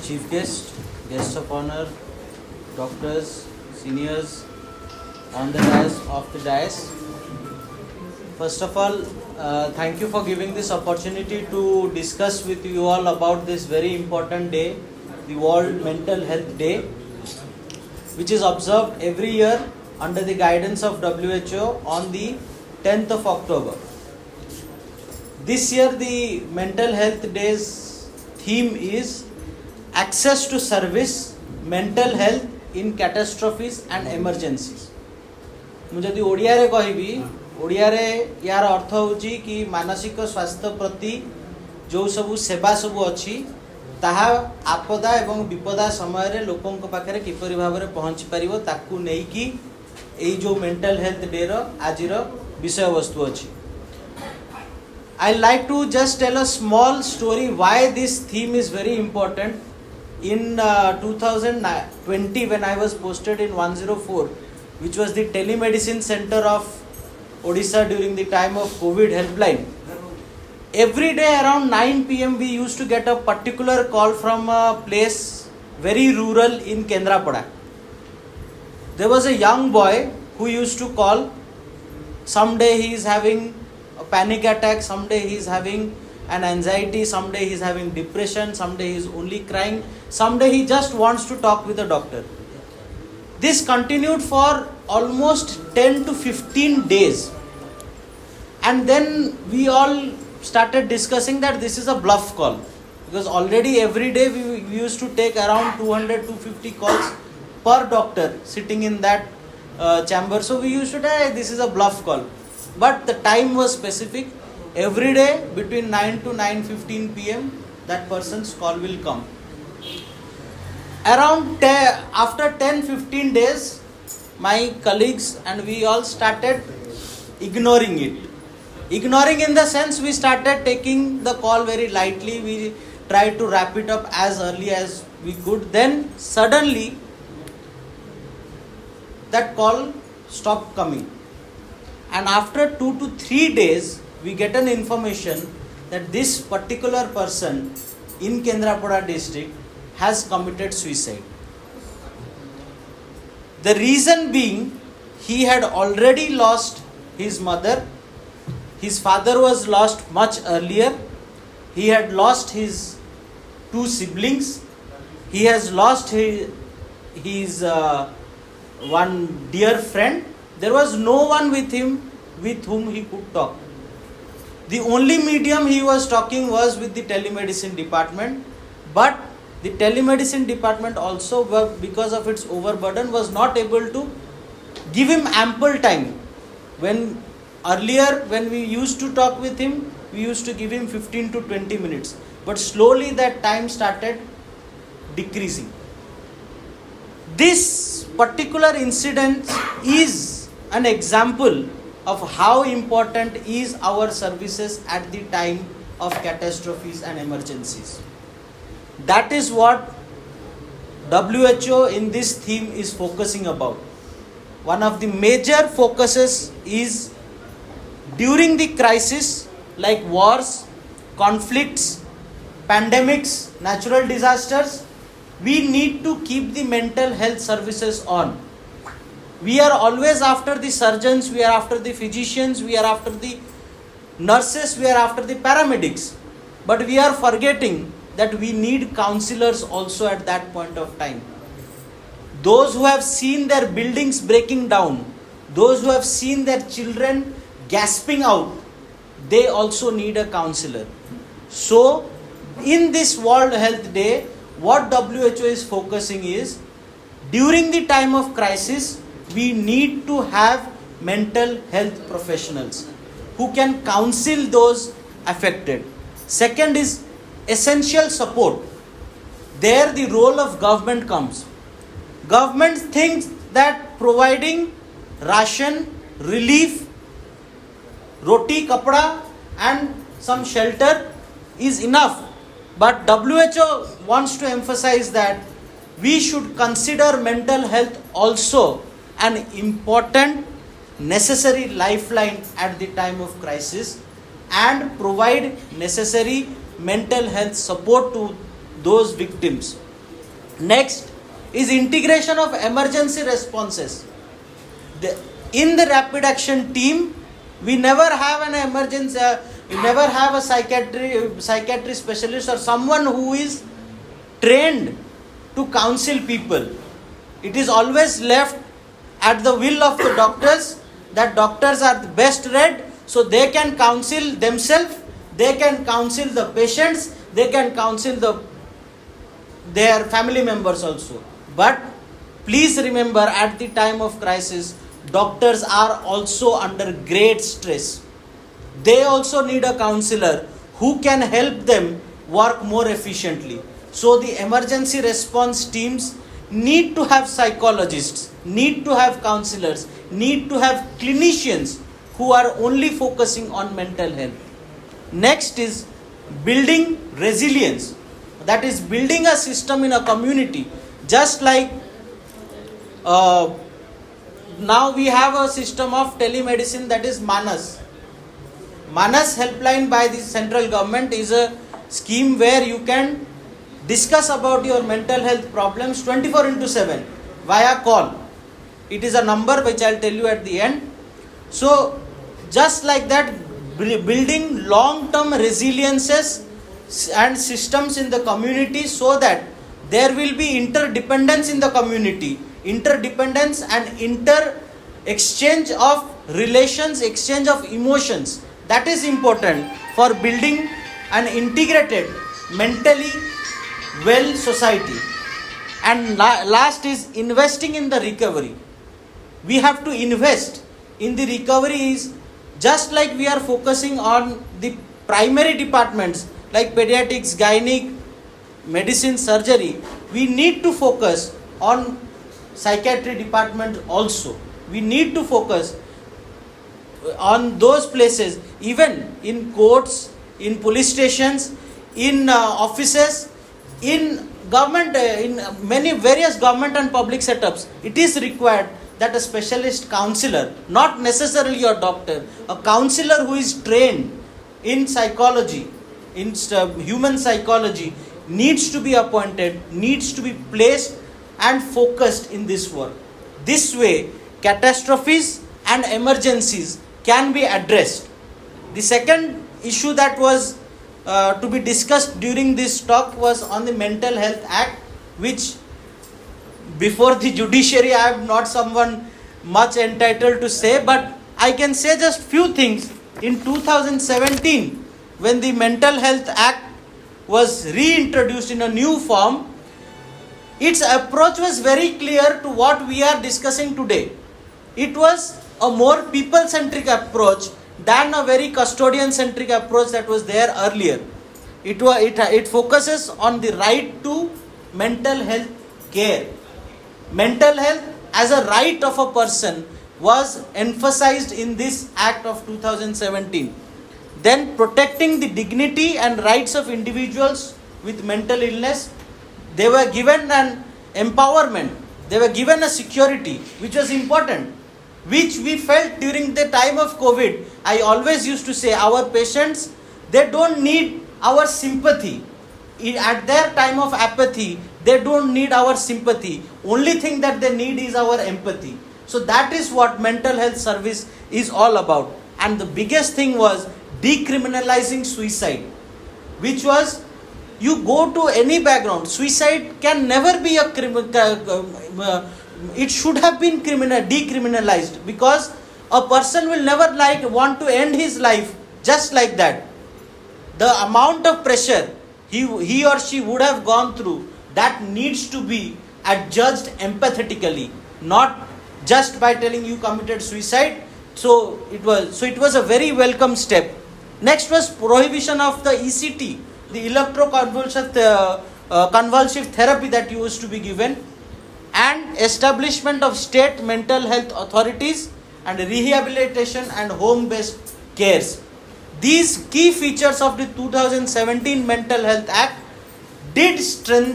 chief guest, guests of honor, doctors, seniors on the dais, off the dais. First of all, thank you for giving this opportunity to discuss with you all about this very important day, the World Mental Health Day, which is observed every year under the guidance of WHO on the 10th of October. This year the Mental Health Day's theme is Access to Service, Mental Health in Catastrophes and Emergencies. ମୁଁ ଯଦି ଓଡ଼ିଆରେ କହିବି, ଓଡ଼ିଆରେ यार अर्थ ହେଉଛି कि ମାନସିକ ସ୍ୱାସ୍ଥ୍ୟ ପ୍ରତି ଯେଉଁ ସବୁ ସେବା ସବୁ ଅଛି ତାହା ଆପदा ଏବଂ ବିପदा ସମୟରେ ଲୋକଙ୍କ ପାଖରେ କିପରି ଭାବରେ ପହଞ୍ଚି ପାରିବ ତାକୁ ନେଇକି ଏଇ ଯେଉଁ ମେଣ୍ଟାଲ ହେଲ୍ଥ ଡେର ଆଜିର ବିଷୟବସ୍ତୁ ଅଛି. I like to just tell a small story why this theme is very important. In 2020, when I was posted in 104, which was the telemedicine center of Odisha during the time of COVID helpline, every day around 9 p.m. we used to get a particular call from a place very rural in Kendrapada. There was a young boy who used to call. Someday he is having a panic attack, someday he is having an anxiety, someday he is having depression, someday he is only crying, someday he just wants to talk with a doctor. This continued for almost 10 to 15 days. And then we all started discussing that this is a bluff call. Because already every day we used to take around 200-250 calls per doctor sitting in that chamber. So we used to say this is a bluff call. But the time was specific. Every day between 9 to 9:15 p.m. that person's call will come. Around after 10-15 days, my colleagues and we all started ignoring it. Ignoring in the sense we started taking the call very lightly. We tried to wrap it up as early as we could. Then suddenly that call stopped coming. And after 2 to 3 days, we get an information that this particular person in Kendrapada district has committed suicide. The reason being, he had already lost his mother. His father was lost much earlier. He had lost his 2 siblings. He has lost his one dear friend. There was no one with him with whom he could talk. The only medium he was talking was with the telemedicine department, but the telemedicine department also, because of its overburden, was not able to give him ample time. Earlier when we used to talk with him, we used to give him 15 to 20 minutes. But slowly that time started decreasing. This particular incident is an example of how important is our services at the time of catastrophes and emergencies. That is what WHO in this theme is focusing about. One of the major focuses is during the crisis like wars, conflicts, pandemics, natural disasters, we need to keep the mental health services on. We are always after the surgeons, we are after the physicians, we are after the nurses, we are after the paramedics. But we are forgetting that we need counselors also at that point of time. Those who have seen their buildings breaking down, those who have seen their children gasping out, they also need a counselor. So, in this World Health Day, what WHO is focusing is, during the time of crisis, we need to have mental health professionals who can counsel those affected. Second is essential support. There the role of government comes. Government thinks that providing ration, relief, roti, kapda and some shelter is enough. But WHO wants to emphasize that we should consider mental health also an important, necessary lifeline at the time of crisis and provide necessary mental health support to those victims. Next is integration of emergency responses. In the rapid action team, we never have an emergency, we never have a psychiatry specialist or someone who is trained to counsel people. It is always left at the will of the doctors, that doctors are the best read, so they can counsel themselves, they can counsel the patients, they can counsel their family members also. But please remember, at the time of crisis, doctors are also under great stress. They also need a counselor who can help them work more efficiently. So the emergency response teams need to have psychologists, need to have counselors, need to have clinicians who are only focusing on mental health. Next is building resilience. That is building a system in a community. Just like now we have a system of telemedicine, that is Manas. Manas helpline by the central government is a scheme where you can discuss about your mental health problems 24/7 via call. It is a number which I'll tell you at the end. So just like that, building long-term resiliences and systems in the community, so that there will be interdependence in the community, interdependence and exchange of relations, exchange of emotions. That is important for building an integrated, mentally well society. And last is investing in the recovery. We have to invest in the recovery. Is just like we are focusing on the primary departments like pediatrics, gynec, medicine, surgery, we need to focus on psychiatry department also. We need to focus on those places, even in courts, in police stations, in offices, in government, in many various government and public setups. It is required that a specialist counselor, not necessarily a doctor, a counselor who is trained in psychology, in human psychology, needs to be appointed, needs to be placed and focused in this work. This way, catastrophes and emergencies can be addressed. The second issue that was to be discussed during this talk was on the Mental Health Act, which before the judiciary I am not someone much entitled to say, but I can say just few things. In 2017, when the Mental Health Act was reintroduced in a new form, its approach was very clear to what we are discussing today. It was a more people-centric approach than a very custodian-centric approach that was there earlier. It focuses on the right to mental health care. Mental health as a right of a person was emphasized in this Act of 2017. Then protecting the dignity and rights of individuals with mental illness. They were given an empowerment. They were given a security, which was important, which we felt during the time of COVID. I always used to say, our patients, they don't need our sympathy. At their time of apathy, they don't need our sympathy. Only thing that they need is our empathy. So that is what mental health service is all about. And the biggest thing was decriminalizing suicide, which was, you go to any background, suicide can never be a it should have been decriminalized, because a person will never want to end his life just like that. The amount of pressure he or she would have gone through, that needs to be adjudged empathetically, not just by telling you committed suicide. So it was a very welcome step. Next was prohibition of the ECT, the electroconvulsive therapy that used to be given, and establishment of state mental health authorities and rehabilitation and home-based cares. These key features of the 2017 Mental Health Act did strengthen